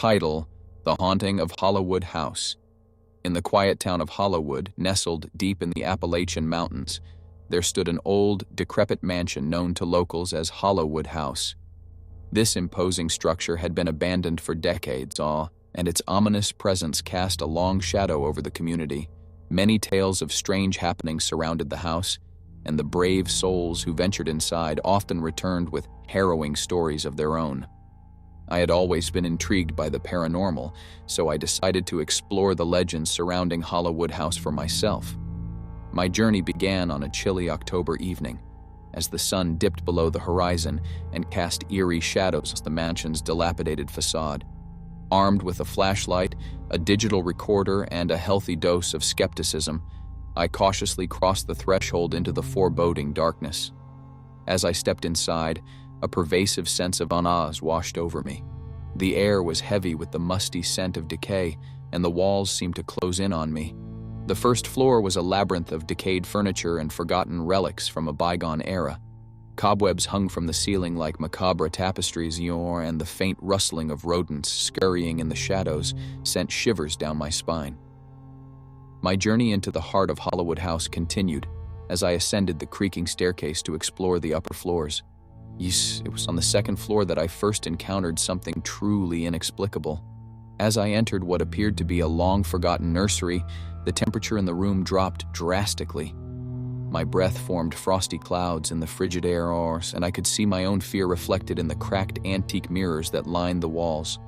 Title: The Haunting of Hollowwood House. In the quiet town of Hollowwood, nestled deep in the Appalachian Mountains, there stood an old, decrepit mansion known to locals as Hollowwood House. This imposing structure had been abandoned for decades, and its ominous presence cast a long shadow over the community. Many tales of strange happenings surrounded the house, and the brave souls who ventured inside often returned with harrowing stories of their own. I had always been intrigued by the paranormal, so I decided to explore the legends surrounding Hollowwood House for myself. My journey began on a chilly October evening, as the sun dipped below the horizon and cast eerie shadows on the mansion's dilapidated facade. Armed with a flashlight, a digital recorder, and a healthy dose of skepticism, I cautiously crossed the threshold into the foreboding darkness. As I stepped inside, a pervasive sense of unease washed over me. The air was heavy with the musty scent of decay, and the walls seemed to close in on me. The first floor was a labyrinth of decayed furniture and forgotten relics from a bygone era. Cobwebs hung from the ceiling like macabre tapestries, and the faint rustling of rodents scurrying in the shadows sent shivers down my spine. My journey into the heart of Hollowwood House continued as I ascended the creaking staircase to explore the upper floors. Yes, it was on the second floor that I first encountered something truly inexplicable. As I entered what appeared to be a long-forgotten nursery, the temperature in the room dropped drastically. My breath formed frosty clouds in the frigid air, and I could see my own fear reflected in the cracked antique mirrors that lined the walls.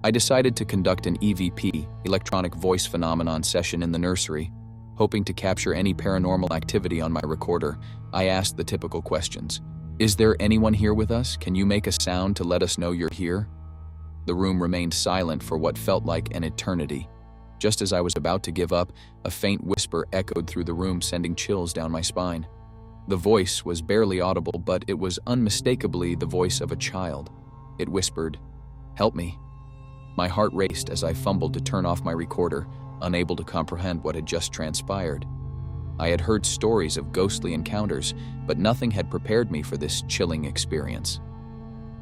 I decided to conduct an EVP, electronic voice phenomenon session in the nursery. Hoping to capture any paranormal activity on my recorder, I asked the typical questions. Is there anyone here with us? Can you make a sound to let us know you're here? The room remained silent for what felt like an eternity. Just as I was about to give up, a faint whisper echoed through the room, sending chills down my spine. The voice was barely audible, but it was unmistakably the voice of a child. It whispered, "Help me." My heart raced as I fumbled to turn off my recorder, unable to comprehend what had just transpired. I had heard stories of ghostly encounters, but nothing had prepared me for this chilling experience.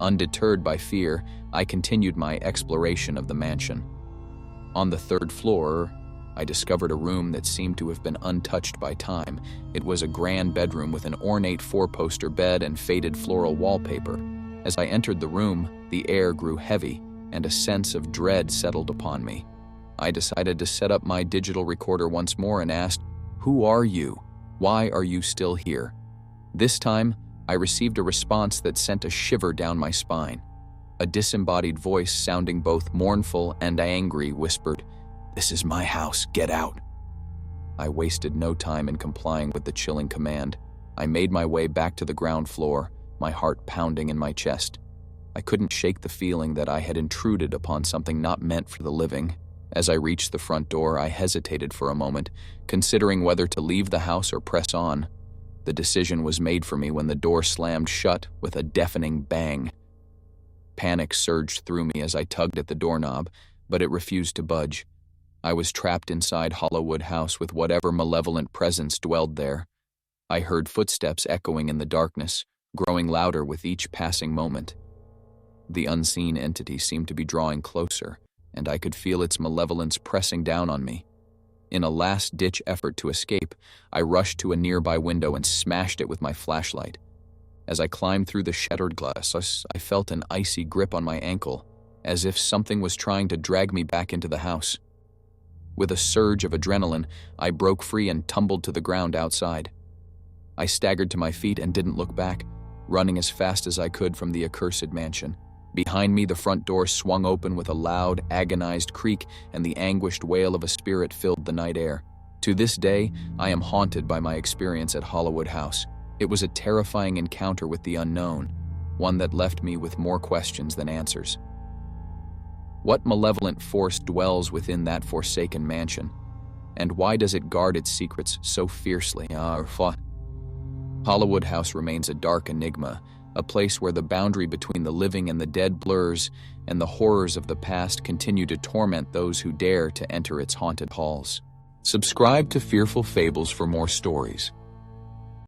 Undeterred by fear, I continued my exploration of the mansion. On the third floor, I discovered a room that seemed to have been untouched by time. It was a grand bedroom with an ornate four-poster bed and faded floral wallpaper. As I entered the room, the air grew heavy, and a sense of dread settled upon me. I decided to set up my digital recorder once more and asked, "Who are you? Why are you still here?" This time, I received a response that sent a shiver down my spine. A disembodied voice, sounding both mournful and angry, whispered, "This is my house, get out." I wasted no time in complying with the chilling command. I made my way back to the ground floor, my heart pounding in my chest. I couldn't shake the feeling that I had intruded upon something not meant for the living. As I reached the front door, I hesitated for a moment, considering whether to leave the house or press on. The decision was made for me when the door slammed shut with a deafening bang. Panic surged through me as I tugged at the doorknob, but it refused to budge. I was trapped inside Hollowwood House with whatever malevolent presence dwelled there. I heard footsteps echoing in the darkness, growing louder with each passing moment. The unseen entity seemed to be drawing closer, and I could feel its malevolence pressing down on me. In a last-ditch effort to escape, I rushed to a nearby window and smashed it with my flashlight. As I climbed through the shattered glass, I felt an icy grip on my ankle, as if something was trying to drag me back into the house. With a surge of adrenaline, I broke free and tumbled to the ground outside. I staggered to my feet and didn't look back, running as fast as I could from the accursed mansion. Behind me, the front door swung open with a loud, agonized creak, and the anguished wail of a spirit filled the night air. To this day, I am haunted by my experience at Hollowwood House. It was a terrifying encounter with the unknown, one that left me with more questions than answers. What malevolent force dwells within that forsaken mansion? And why does it guard its secrets so fiercely? Hollowwood House remains a dark enigma, a place where the boundary between the living and the dead blurs, and the horrors of the past continue to torment those who dare to enter its haunted halls. Subscribe to Fearful Fables for more stories.